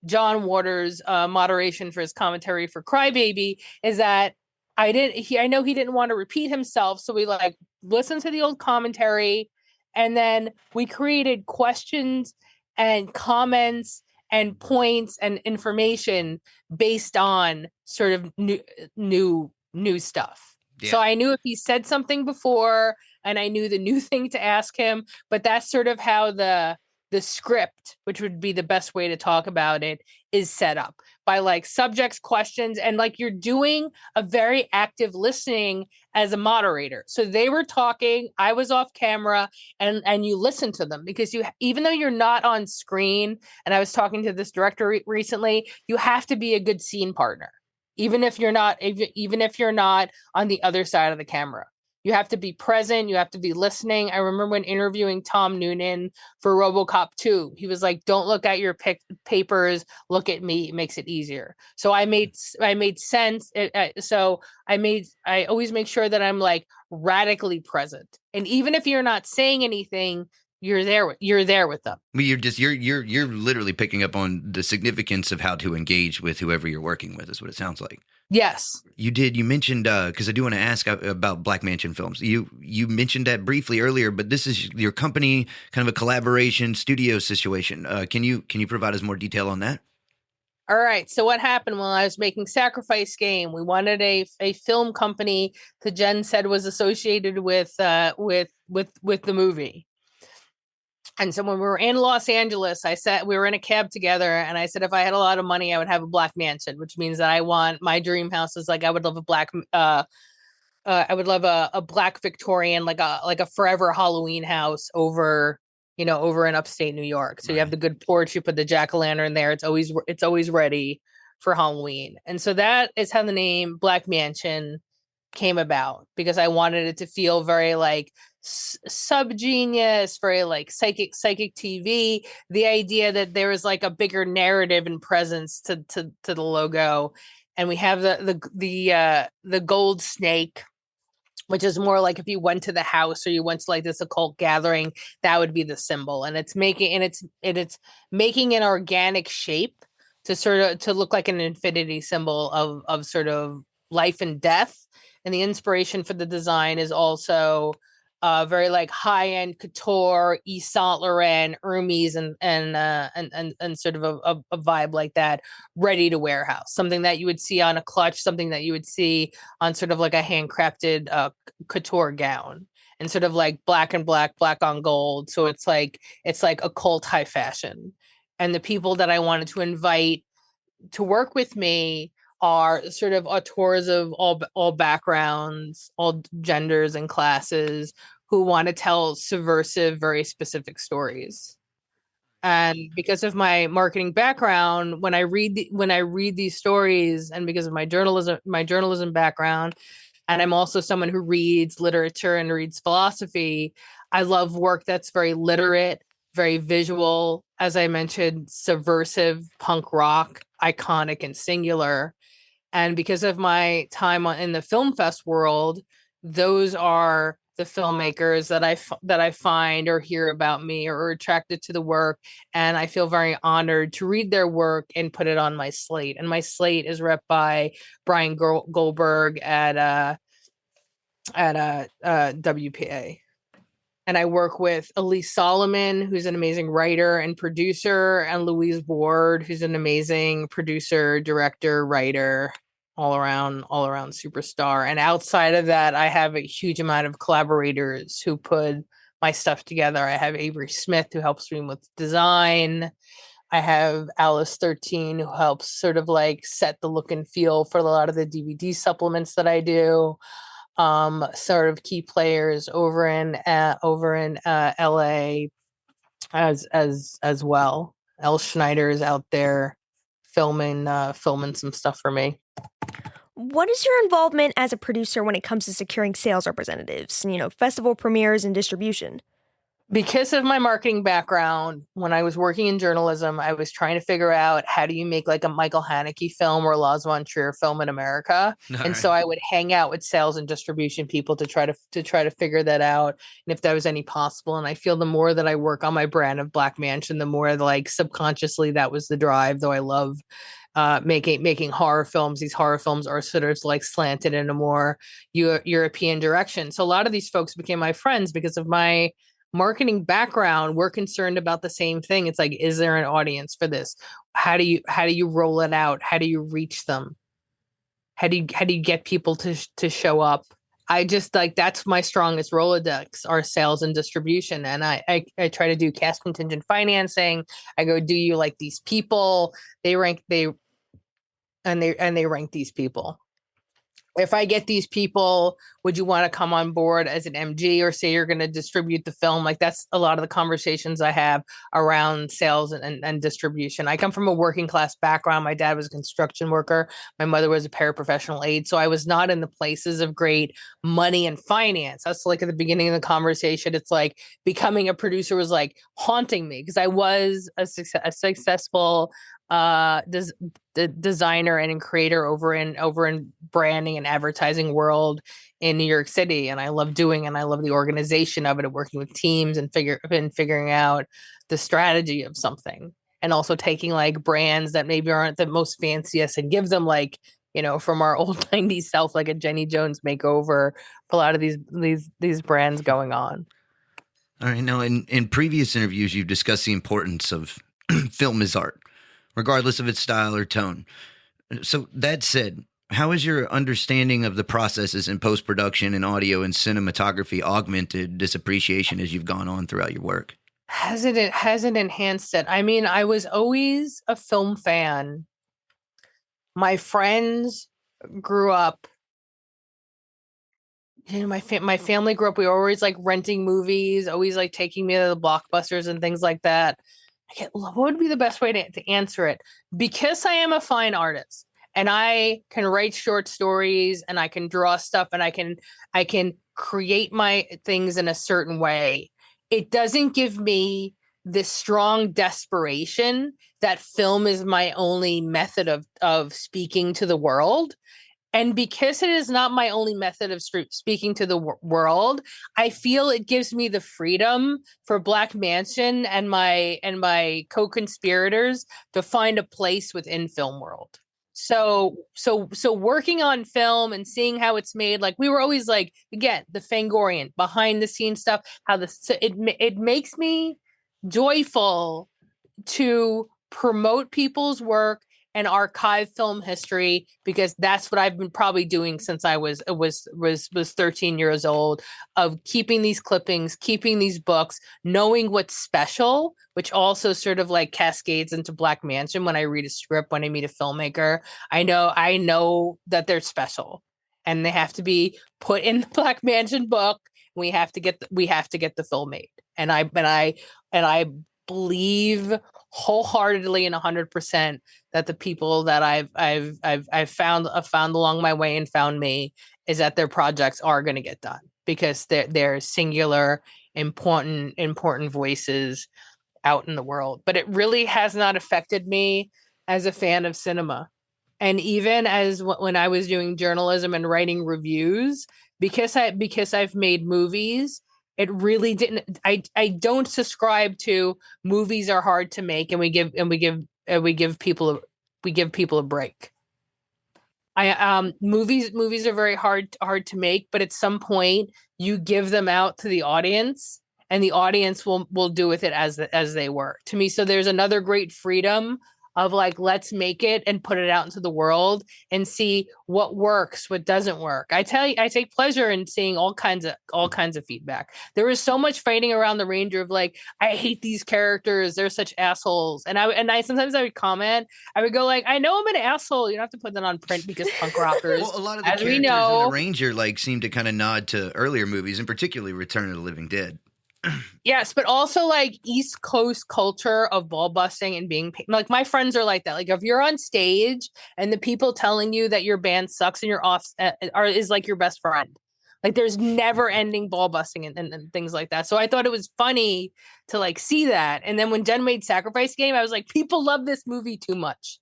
John Waters' moderation for his commentary for Crybaby, is that I know he didn't want to repeat himself. So we listened to the old commentary, and then we created questions and comments and points and information based on sort of new stuff. Yeah. So I knew if he said something before, and I knew the new thing to ask him, but that's sort of how the script, which would be the best way to talk about it, is set up by subjects, questions, and you're doing a very active listening as a moderator. So they were talking, I was off camera, and you listen to them, because even though you're not on screen, and I was talking to this director recently, you have to be a good scene partner, even if you're not on the other side of the camera. You have to be present. You have to be listening. I remember when interviewing Tom Noonan for RoboCop 2, he was like, "Don't look at your papers. Look at me. It makes it easier." So I made sense. I always make sure that I'm radically present. And even if you're not saying anything, you're there with them. Well, you're literally picking up on the significance of how to engage with whoever you're working with, is what it sounds like. Yes. You mentioned, because I do want to ask about Black Mansion Films. You mentioned that briefly earlier, but this is your company, kind of a collaboration studio situation. Can you provide us more detail on that? All right. So what happened when I was making Sacrifice Game? We wanted a film company that Jen said was associated with with the movie. And so when we were in Los Angeles, we were in a cab together, and I said, if I had a lot of money, I would have a black mansion, which means that I want my dream house is like, I would love a black, I would love a black Victorian, like a forever Halloween house over in upstate New York. So you have the good porch, you put the jack-o'-lantern there. It's always ready for Halloween. And so that is how the name Black Mansion came about, because I wanted it to feel very like subgenius, very like psychic TV. The idea that there is like a bigger narrative and presence to the logo. And we have the gold snake, which is more like if you went to the house or you went to like this occult gathering, that would be the symbol. And it's making an organic shape to look like an infinity symbol of sort of life and death. And the inspiration for the design is also very like high-end couture, Yves Saint Laurent, Hermes, and sort of a vibe like that, ready to wear house. Something that you would see on a clutch, something that you would see on sort of like a handcrafted couture gown, and sort of like black and black on gold. So it's like occult high fashion. And the people that I wanted to invite to work with me are sort of auteurs of all backgrounds, all genders and classes, who want to tell subversive, very specific stories. And because of my marketing background, when I read these stories, and because of my journalism background, and I'm also someone who reads literature and reads philosophy, I love work that's very literate, very visual, as I mentioned, subversive, punk rock, iconic and singular. And because of my time in the film fest world, those are the filmmakers that I find or hear about me or are attracted to the work. And I feel very honored to read their work and put it on my slate. And my slate is rep by Brian Goldberg at WPA. And I work with Elise Solomon, who's an amazing writer and producer, and Louise Ward, who's an amazing producer, director, writer, all around superstar. And outside of that, I have a huge amount of collaborators who put my stuff together. I have Avery Smith, who helps me with design. I have Alice 13, who helps sort of like set the look and feel for a lot of the DVD supplements that I do. Sort of key players over in LA as well. Elle Schneider is out there filming some stuff for me. What is your involvement as a producer when it comes to securing sales representatives, festival premieres and distribution? Because of my marketing background, when I was working in journalism, I was trying to figure out how do you make like a Michael Haneke film or a Lars von Trier film in America. So I would hang out with sales and distribution people to try to figure that out, and if that was any possible. And I feel the more that I work on my brand of Black Mansion, the more like subconsciously that was the drive. Though I love making horror films. These horror films are sort of like slanted in a more European direction. So a lot of these folks became my friends because of my marketing background. We're concerned about the same thing. It's like, is there an audience for this? How do you roll it out? How do you reach them? How do you get people to show up? I just like, that's my strongest Rolodex, are sales and distribution. And I try to do cast contingent financing. I go, do you like these people? They rank these people. If I get these people, would you want to come on board as an MG, or say you're going to distribute the film? Like, that's a lot of the conversations I have around sales and distribution. I come from a working class background. My dad was a construction worker. My mother was a paraprofessional aide. So I was not in the places of great money and finance. That's like at the beginning of the conversation. It's like becoming a producer was like haunting me, because I was a successful designer and creator over in branding and advertising world in New York City, and I love the organization of it, and working with teams and figuring out the strategy of something, and also taking like brands that maybe aren't the most fanciest and give them like, from our old 90s self, like a Jenny Jones makeover for a lot of these brands going on. All right. Now, in previous interviews, you've discussed the importance of film as art, regardless of its style or tone. So that said, How has your understanding of the processes in post-production and audio and cinematography augmented this appreciation as you've gone on throughout your work? Hasn't enhanced it? I mean, I was always a film fan. My friends grew up, my family grew up, we were always like renting movies, always like taking me to the blockbusters and things like that. What would be the best way to answer it? Because I am a fine artist and I can write short stories and I can draw stuff and I can create my things in a certain way. It doesn't give me this strong desperation that film is my only method of speaking to the world. And because it is not my only method of speaking to the world, I feel it gives me the freedom for Black Mansion and my co-conspirators to find a place within film world. So working on film and seeing how it's made, like we were always like, again, the Fangorian behind the scenes stuff, it makes me joyful to promote people's work and archive film history, because that's what I've been probably doing since I was 13 years old, of keeping these clippings, keeping these books, knowing what's special, which also sort of like cascades into Black Mansion. When I read a script, when I meet a filmmaker, I know that they're special and they have to be put in the Black Mansion book. We have to get the film made. And I believe wholeheartedly and 100% that the people that I've found along my way and found me is that their projects are going to get done, because they're singular, important voices out in the world. But it really has not affected me as a fan of cinema. And even as when I was doing journalism and writing reviews, because I've made movies, it really didn't. I don't subscribe to movies are hard to make, and we give people a break. Movies are very hard to make, but at some point you give them out to the audience, and the audience will do with it as they were. To me, so there's another great freedom of like, let's make it and put it out into the world and see what works, what doesn't work. I tell you, I take pleasure in seeing all kinds of feedback. There is so much fighting around the Ranger of like, I hate these characters, they're such assholes. And I sometimes I would comment, I would go like, I know I'm an asshole. You don't have to put that on print because punk rockers. Well, a lot of the characters in the Ranger like seem to kind of nod to earlier movies, and particularly Return of the Living Dead. Yes, but also like East Coast culture of ball busting and being like, my friends are like that. Like if you're on stage and the people telling you that your band sucks and you're off is like your best friend. Like there's never ending ball busting and things like that. So I thought it was funny to like see that. And then when Jen made Sacrifice Game, I was like, people love this movie too much.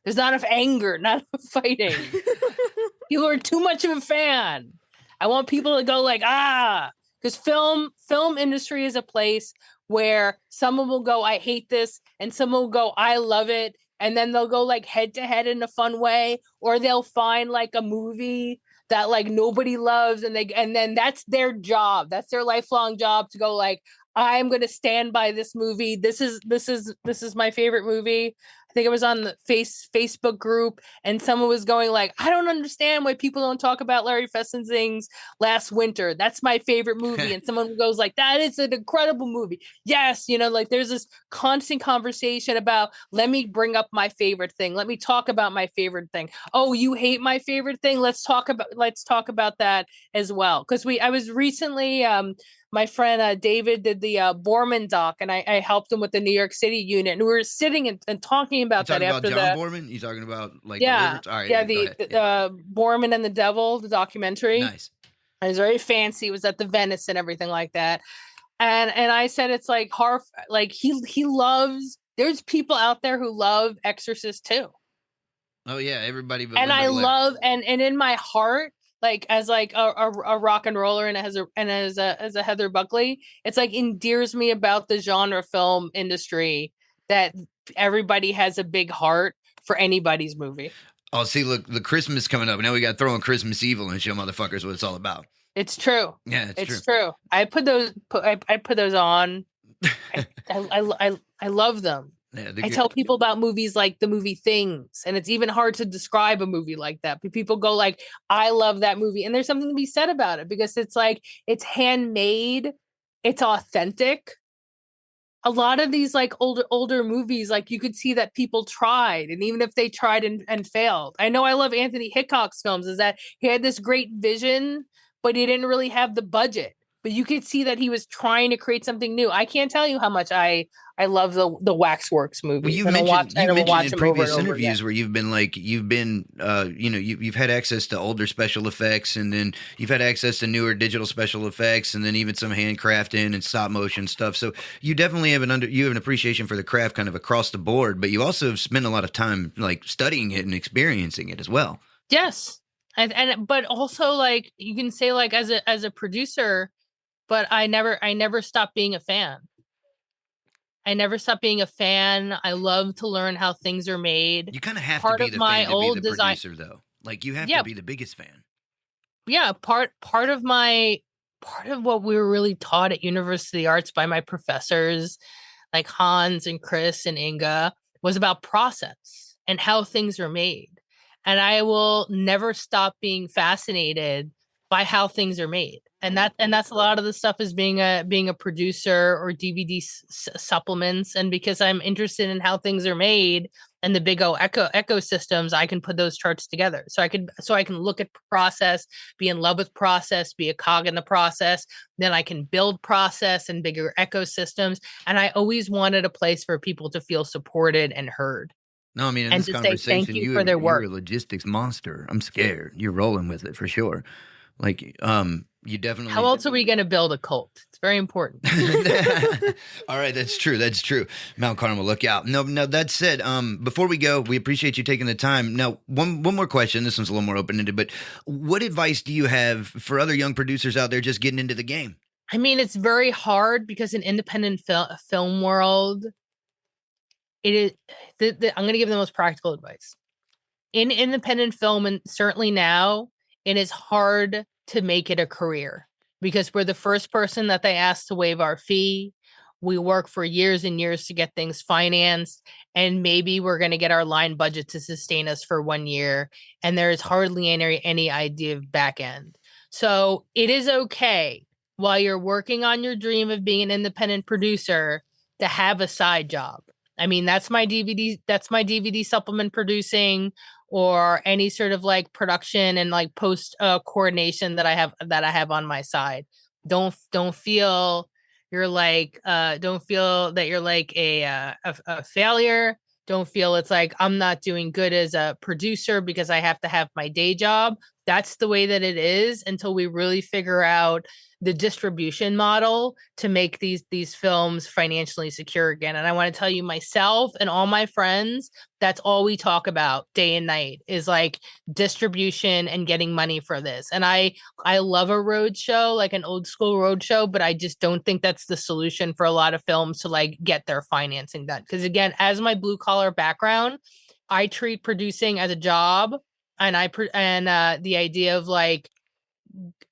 There's not enough anger, not enough fighting. People are too much of a fan. I want people to go like, because film industry is a place where someone will go, I hate this, and someone will go, I love it, and then they'll go like head to head in a fun way, or they'll find like a movie that like nobody loves, and then that's their job, that's their lifelong job, to go like, I'm going to stand by this movie. This is my favorite movie. I think it was on the Facebook group, and someone was going like, I don't understand why people don't talk about Larry Fessending's Last Winter. That's my favorite movie. And someone goes like, that is an incredible movie. Yes. Like there's this constant conversation about, let me bring up my favorite thing. Let me talk about my favorite thing. Oh, you hate my favorite thing? Let's talk about that as well. Because I was recently, my friend David did the Borman doc, and I helped him with the New York City unit, and we were sitting and talking about that after John Borman? You talking about like yeah, all right, yeah, the Borman and the Devil, the documentary. Nice. It was very fancy. It was at the Venice and everything like that. And I said it's like hard, like he loves. There's people out there who love Exorcist too. Oh yeah, everybody. But and I love and in my heart, like as like a rock and roller and as a Heather Buckley, it's like endears me about the genre film industry that everybody has a big heart for anybody's movie. Oh, see, look, the Christmas coming up. Now we got throwing Christmas Evil and show motherfuckers what it's all about. It's true. Yeah, it's true. I put those on. I love them. Yeah, I tell people about movies like the movie Things, and it's even hard to describe a movie like that. But people go like, I love that movie. And there's something to be said about it because it's like, it's handmade, it's authentic. A lot of these like older movies, like you could see that people tried, and even if they tried and failed. I know I love Anthony Hitchcock's films, is that he had this great vision, but he didn't really have the budget. But you could see that he was trying to create something new. I can't tell you how much I love the Waxworks movie. Well, you've mentioned in previous interviews where you've had access to older special effects, and then you've had access to newer digital special effects, and then even some handcrafting and stop motion stuff. So you definitely have an appreciation for the craft kind of across the board, but you also have spent a lot of time like studying it and experiencing it as well. Yes. But also like you can say like as a producer, but I never stopped being a fan. I never stopped being a fan. I love to learn how things are made. You kind of have to be the fan to be the producer, though. Like you have to be the biggest fan. Yeah, part of what we were really taught at University of the Arts by my professors, like Hans and Chris and Inga, was about process and how things are made. And I will never stop being fascinated by how things are made. And that's a lot of the stuff is being a producer or DVD supplements. And because I'm interested in how things are made and the big ecosystems, I can put those charts together. So I can look at process, be in love with process, be a cog in the process. Then I can build process and bigger ecosystems. And I always wanted a place for people to feel supported and heard. No, I mean, in and this to conversation, say thank you for their work. You're a logistics monster. I'm scared. You're rolling with it for sure. Like, you definitely. How else are we going to build a cult? It's very important. All right, that's true. That's true. Mount Carmel, look out. No. That said, before we go, we appreciate you taking the time. Now, one more question. This one's a little more open-ended, but what advice do you have for other young producers out there just getting into the game? I mean, it's very hard because in independent film world, it is. I'm going to give the most practical advice. In independent film, and certainly now, it is hard to make it a career because we're the first person that they ask to waive our fee. We work for years and years to get things financed, and maybe we're going to get our line budget to sustain us for 1 year. And there is hardly any idea of back end. So it is okay while you're working on your dream of being an independent producer to have a side job. I mean, that's my DVD supplement producing, or any sort of like production and like post coordination that I have on my side. Don't feel you're like don't feel that you're like a failure. Don't feel it's like I'm not doing good as a producer because I have to have my day job. That's the way that it is until we really figure out the distribution model to make these films financially secure again. And I want to tell you, myself and all my friends, that's all we talk about day and night is like distribution and getting money for this. And I love a road show, like an old school road show, but I just don't think that's the solution for a lot of films to like get their financing done. Because again, as my blue collar background, I treat producing as a job, and the idea of like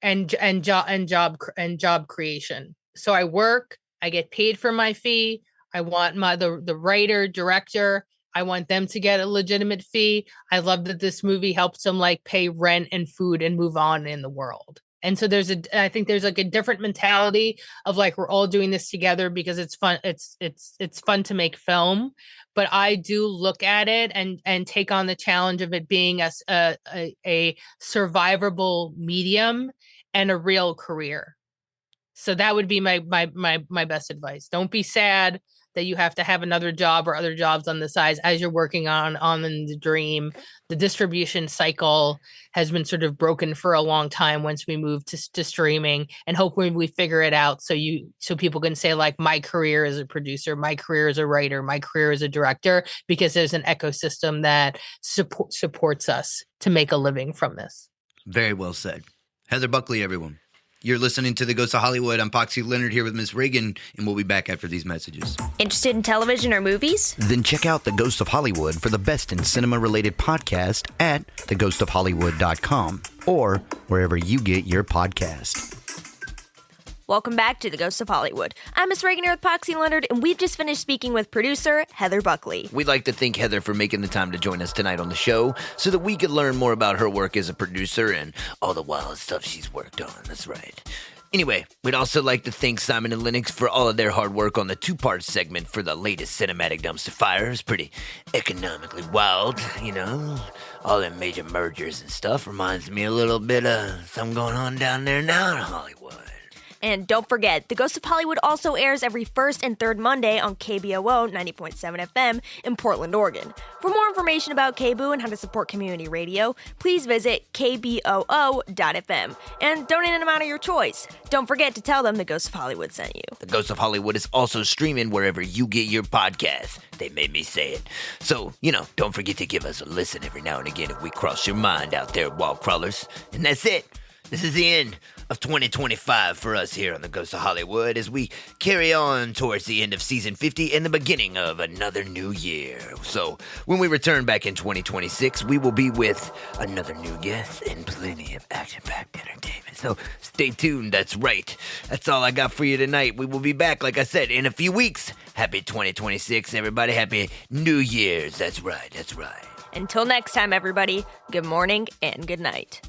and job creation. So I work, I get paid for my fee. I want the writer, director, I want them to get a legitimate fee. I love that this movie helps them like pay rent and food and move on in the world. And so I think there's like a different mentality of like, we're all doing this together because it's fun. It's fun to make film, but I do look at it and take on the challenge of it being a survivable medium and a real career. So that would be my best advice. Don't be sad that you have to have another job or other jobs on the side as you're working on the dream. The distribution cycle has been sort of broken for a long time once we move to streaming, and hopefully we figure it out so people can say like, my career as a producer, my career as a writer, my career as a director, because there's an ecosystem that supports us to make a living from this. Very well said. Heather Buckley, everyone. You're listening to The Ghost of Hollywood. I'm Poxy Leonard here with Miss Ragan, and we'll be back after these messages. Interested in television or movies? Then check out The Ghost of Hollywood for the best in cinema-related podcast at theghostofhollywood.com or wherever you get your podcast. Welcome back to The Ghost of Hollywood. I'm Miss Ragan here with Poxy Leonard, and we've just finished speaking with producer Heather Buckley. We'd like to thank Heather for making the time to join us tonight on the show so that we could learn more about her work as a producer and all the wild stuff she's worked on. That's right. Anyway, we'd also like to thank Simon and Lennox for all of their hard work on the two-part segment for the latest cinematic dumpster fire. It was pretty economically wild, you know. All them major mergers and stuff reminds me a little bit of something going on down there now in Hollywood. And don't forget, The Ghost of Hollywood also airs every first and third Monday on KBOO 90.7 FM in Portland, Oregon. For more information about KBOO and how to support community radio, please visit kboo.fm and donate an amount of your choice. Don't forget to tell them The Ghost of Hollywood sent you. The Ghost of Hollywood is also streaming wherever you get your podcasts. They made me say it. So, don't forget to give us a listen every now and again if we cross your mind out there, wall crawlers. And that's it. This is the end of 2025 for us here on The Ghost of Hollywood as we carry on towards the end of season 50 and the beginning of another new year. So when we return back in 2026, we will be with another new guest and plenty of action-packed entertainment. So stay tuned, that's right. That's all I got for you tonight. We will be back, like I said, in a few weeks. Happy 2026, everybody. Happy New Year's. That's right, that's right. Until next time, everybody, good morning and good night.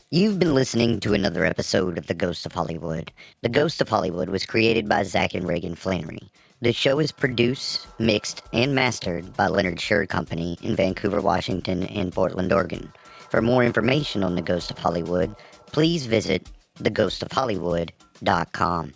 You've been listening to another episode of The Ghost of Hollywood. The Ghost of Hollywood was created by Zach and Ragan Flannery. The show is produced, mixed, and mastered by Leonard Shure Company in Vancouver, Washington, and Portland, Oregon. For more information on The Ghost of Hollywood, please visit theghostofhollywood.com.